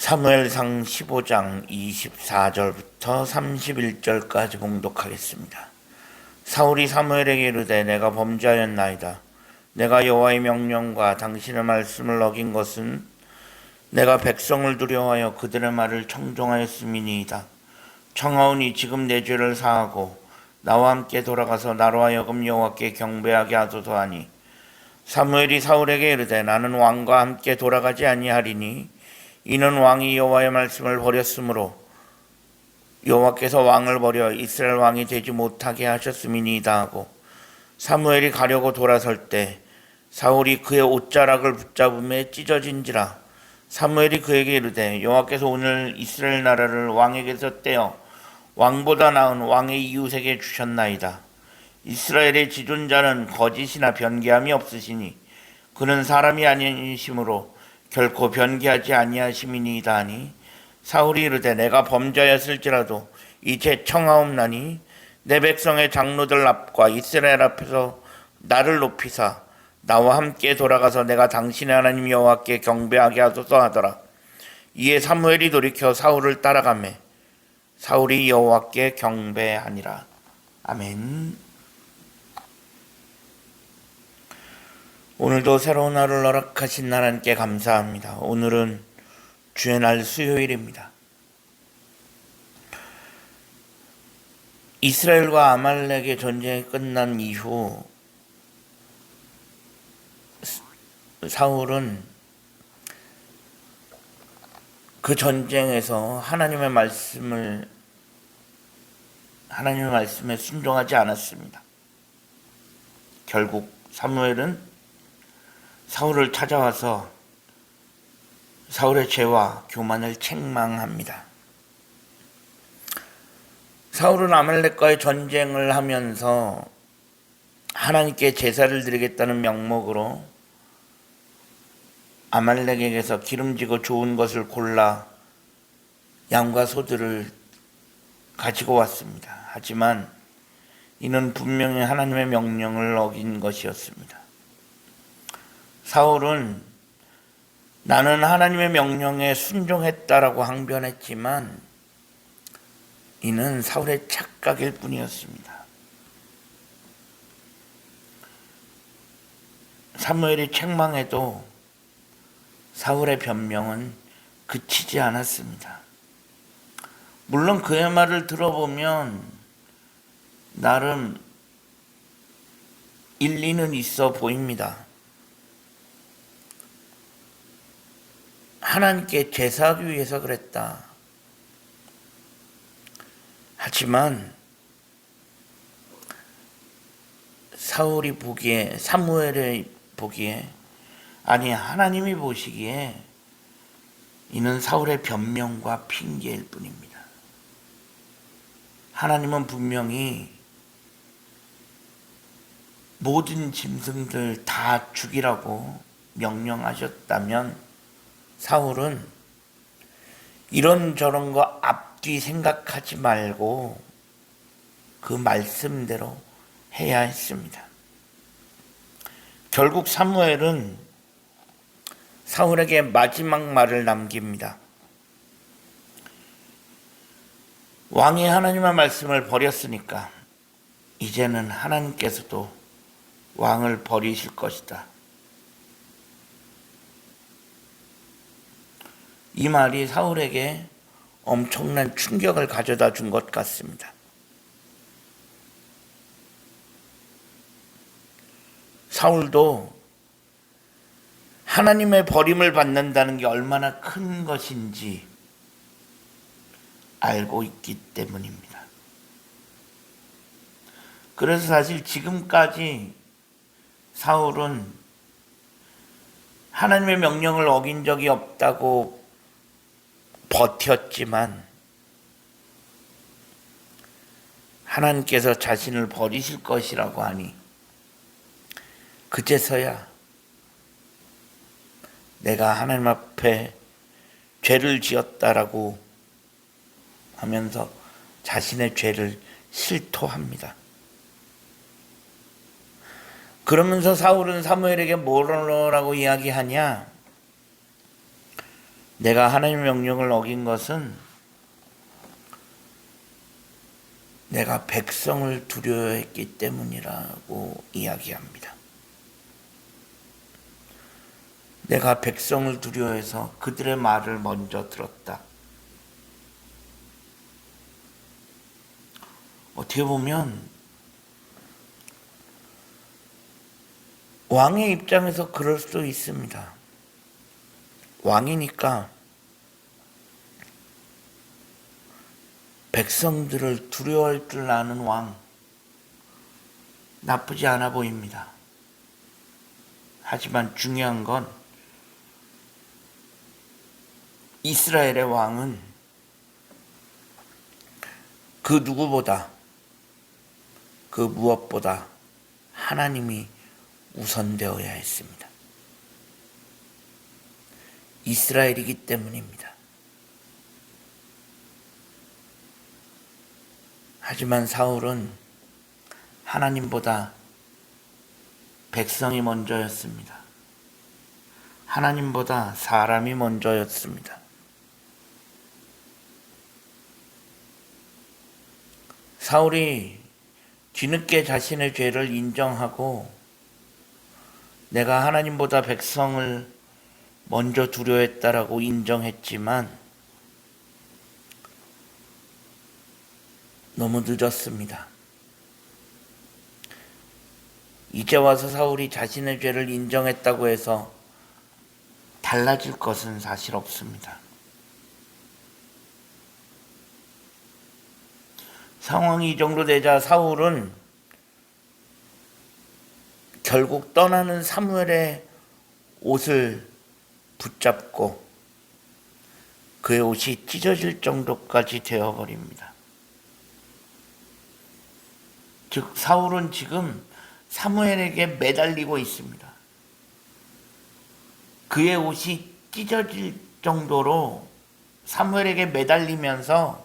사무엘상 15장 24절부터 31절까지 봉독하겠습니다. 사울이 사무엘에게 이르되 내가 범죄하였나이다. 내가 여호와의 명령과 당신의 말씀을 어긴 것은 내가 백성을 두려워하여 그들의 말을 청종하였음이니이다. 청하오니 지금 내 죄를 사하고 나와 함께 돌아가서 나로 하여금 여호와께 경배하게 하소서 하니 사무엘이 사울에게 이르되 나는 왕과 함께 돌아가지 아니하리니 이는 왕이 여호와의 말씀을 버렸으므로 여호와께서 왕을 버려 이스라엘 왕이 되지 못하게 하셨음이니이다 하고 사무엘이 가려고 돌아설 때 사울이 그의 옷자락을 붙잡음에 찢어진지라. 사무엘이 그에게 이르되 여호와께서 오늘 이스라엘 나라를 왕에게서 떼어 왕보다 나은 왕의 이웃에게 주셨나이다. 이스라엘의 지존자는 거짓이나 변개함이 없으시니 그는 사람이 아니심으로 결코 변개하지 아니하심이니이다 하니 사울이 이르되 내가 범죄하였을지라도 이제 청하옵나니 내 백성의 장로들 앞과 이스라엘 앞에서 나를 높이사 나와 함께 돌아가서 내가 당신의 하나님 여호와께 경배하게 하소서 하더라. 이에 사무엘이 돌이켜 사울을 따라가매 사울이 여호와께 경배하니라. 아멘. 오늘도 새로운 하루를 허락하신 하나님께 감사합니다. 오늘은 주의 날 수요일입니다. 이스라엘과 아말렉의 전쟁이 끝난 이후 사울은 그 전쟁에서 하나님의 말씀에 순종하지 않았습니다. 결국 사무엘은 사울을 찾아와서 사울의 죄와 교만을 책망합니다. 사울은 아말렉과의 전쟁을 하면서 하나님께 제사를 드리겠다는 명목으로 아말렉에게서 기름지고 좋은 것을 골라 양과 소들을 가지고 왔습니다. 하지만 이는 분명히 하나님의 명령을 어긴 것이었습니다. 사울은 나는 하나님의 명령에 순종했다라고 항변했지만 이는 사울의 착각일 뿐이었습니다. 사무엘이 책망해도 사울의 변명은 그치지 않았습니다. 물론 그의 말을 들어보면 나름 일리는 있어 보입니다. 하나님께 제사하기 위해서 그랬다. 하지만 사무엘이 보기에 아니 하나님이 보시기에 이는 사울의 변명과 핑계일 뿐입니다. 하나님은 분명히 모든 짐승들 다 죽이라고 명령하셨다면 사울은 이런저런 거 앞뒤 생각하지 말고 그 말씀대로 해야 했습니다. 결국 사무엘은 사울에게 마지막 말을 남깁니다. 왕이 하나님의 말씀을 버렸으니까 이제는 하나님께서도 왕을 버리실 것이다. 이 말이 사울에게 엄청난 충격을 가져다 준 것 같습니다. 사울도 하나님의 버림을 받는다는 게 얼마나 큰 것인지 알고 있기 때문입니다. 그래서 사실 지금까지 사울은 하나님의 명령을 어긴 적이 없다고 버텼지만 하나님께서 자신을 버리실 것이라고 하니 그제서야 내가 하나님 앞에 죄를 지었다라고 하면서 자신의 죄를 실토합니다. 그러면서 사울은 사무엘에게 뭐라고 이야기하냐? 내가 하나님의 명령을 어긴 것은 내가 백성을 두려워했기 때문이라고 이야기합니다. 내가 백성을 두려워해서 그들의 말을 먼저 들었다. 어떻게 보면 왕의 입장에서 그럴 수도 있습니다. 왕이니까 백성들을 두려워할 줄 아는 왕, 나쁘지 않아 보입니다. 하지만 중요한 건 이스라엘의 왕은 그 누구보다, 그 무엇보다 하나님이 우선되어야 했습니다. 이스라엘이기 때문입니다. 하지만 사울은 하나님보다 백성이 먼저였습니다. 하나님보다 사람이 먼저였습니다. 사울이 뒤늦게 자신의 죄를 인정하고 내가 하나님보다 백성을 먼저 두려워했다라고 인정했지만 너무 늦었습니다. 이제 와서 사울이 자신의 죄를 인정했다고 해서 달라질 것은 사실 없습니다. 상황이 이 정도 되자 사울은 결국 떠나는 사무엘의 옷을 붙잡고 그의 옷이 찢어질 정도까지 되어버립니다. 즉 사울은 지금 사무엘에게 매달리고 있습니다. 그의 옷이 찢어질 정도로 사무엘에게 매달리면서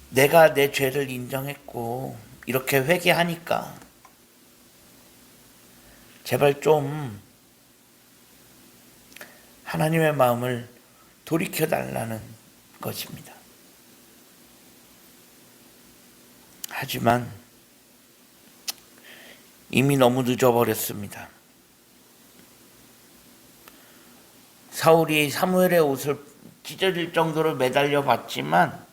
내가 내 죄를 인정했고 이렇게 회개하니까 제발 좀 하나님의 마음을 돌이켜달라는 것입니다. 하지만 이미 너무 늦어버렸습니다. 사울이 사무엘의 옷을 찢어질 정도로 매달려 봤지만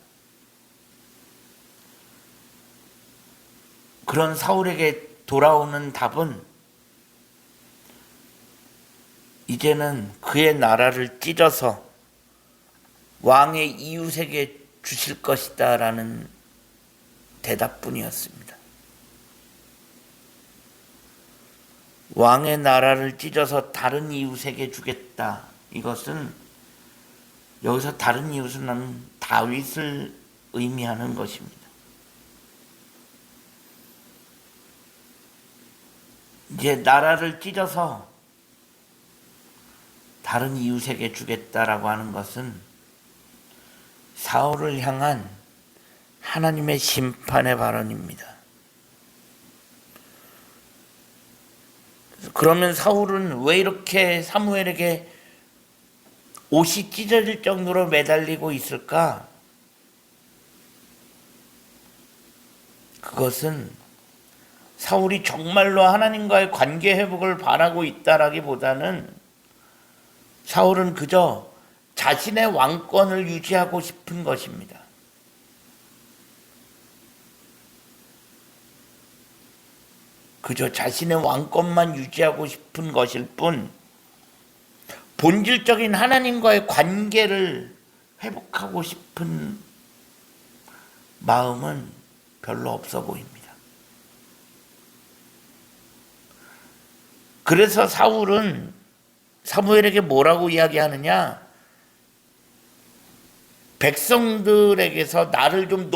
그런 사울에게 돌아오는 답은 이제는 그의 나라를 찢어서 왕의 이웃에게 주실 것이다 라는 대답뿐이었습니다. 왕의 나라를 찢어서 다른 이웃에게 주겠다. 이것은 여기서 다른 이웃은 다윗을 의미하는 것입니다. 이제 나라를 찢어서 다른 이웃에게 주겠다라고 하는 것은 사울을 향한 하나님의 심판의 발언입니다. 그러면 사울은 왜 이렇게 사무엘에게 옷이 찢어질 정도로 매달리고 있을까? 그것은 사울이 정말로 하나님과의 관계 회복을 바라고 있다라기보다는 사울은 그저 자신의 왕권을 유지하고 싶은 것입니다. 그저 자신의 왕권만 유지하고 싶은 것일 뿐 본질적인 하나님과의 관계를 회복하고 싶은 마음은 별로 없어 보입니다. 그래서 사울은 사무엘에게 뭐라고 이야기하느냐? 백성들에게서 나를 좀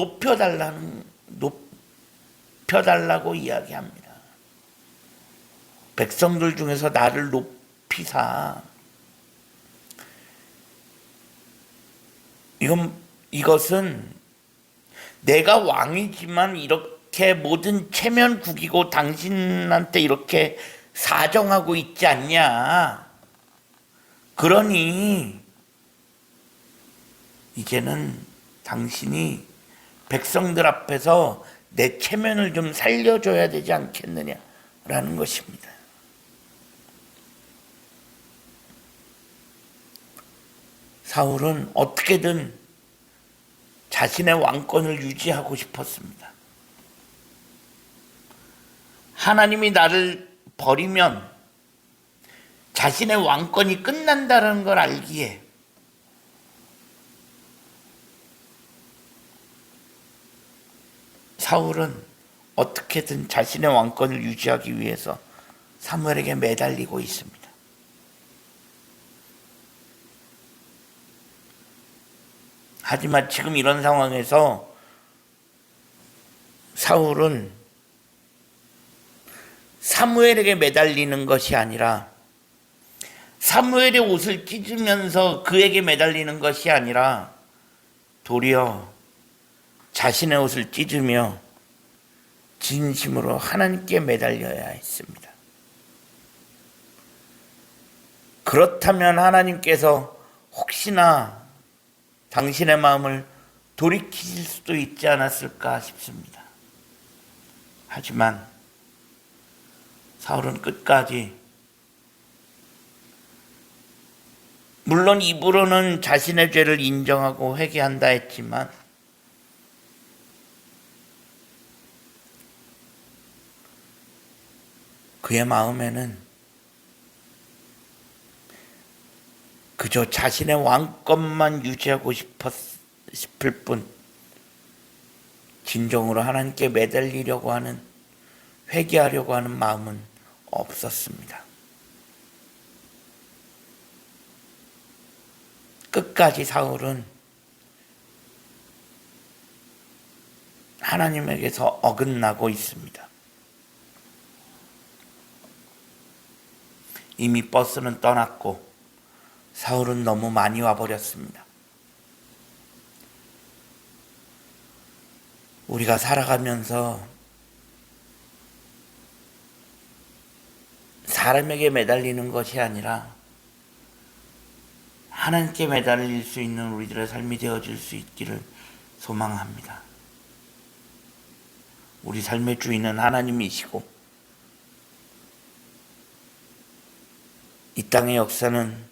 높여달라고 이야기합니다. 백성들 중에서 나를 높이사. 이것은 내가 왕이지만 이렇게 모든 체면 구기고 당신한테 이렇게 사정하고 있지 않냐. 그러니 이제는 당신이 백성들 앞에서 내 체면을 좀 살려줘야 되지 않겠느냐라는 것입니다. 사울은 어떻게든 자신의 왕권을 유지하고 싶었습니다. 하나님이 나를 버리면 자신의 왕권이 끝난다는 걸 알기에 사울은 어떻게든 자신의 왕권을 유지하기 위해서 사무엘에게 매달리고 있습니다. 하지만 지금 이런 상황에서 사울은 사무엘에게 매달리는 것이 아니라 사무엘의 옷을 찢으면서 그에게 매달리는 것이 아니라 도리어 자신의 옷을 찢으며 진심으로 하나님께 매달려야 했습니다. 그렇다면 하나님께서 혹시나 당신의 마음을 돌이키실 수도 있지 않았을까 싶습니다. 하지만 사울은 끝까지 물론 입으로는 자신의 죄를 인정하고 회개한다 했지만 그의 마음에는 그저 자신의 왕권만 유지하고 싶을 뿐 진정으로 하나님께 매달리려고 하는, 회개하려고 하는 마음은 없었습니다. 끝까지 사울은 하나님에게서 어긋나고 있습니다. 이미 버스는 떠났고 사울은 너무 많이 와버렸습니다. 우리가 살아가면서 사람에게 매달리는 것이 아니라 하나님께 매달릴 수 있는 우리들의 삶이 되어질 수 있기를 소망합니다. 우리 삶의 주인은 하나님이시고 이 땅의 역사는,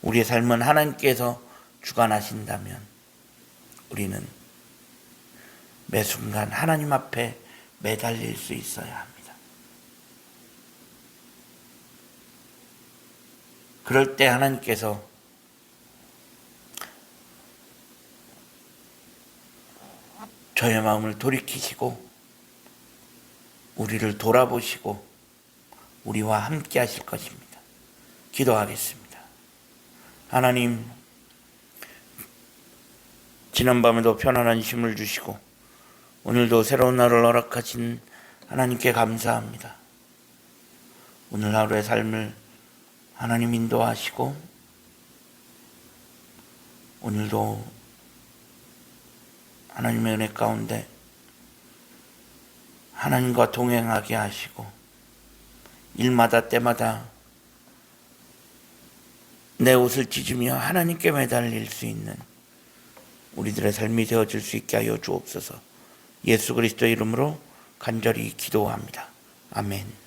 우리의 삶은 하나님께서 주관하신다면 우리는 매 순간 하나님 앞에 매달릴 수 있어야 합니다. 그럴 때 하나님께서 저의 마음을 돌이키시고 우리를 돌아보시고 우리와 함께 하실 것입니다. 기도하겠습니다. 하나님, 지난밤에도 편안한 쉼을 주시고 오늘도 새로운 날을 허락하신 하나님께 감사합니다. 오늘 하루의 삶을 하나님 인도하시고 오늘도 하나님의 은혜 가운데 하나님과 동행하게 하시고 일마다 때마다 내 옷을 찢으며 하나님께 매달릴 수 있는 우리들의 삶이 되어질 수 있게 하여 주옵소서. 예수 그리스도의 이름으로 간절히 기도합니다. 아멘.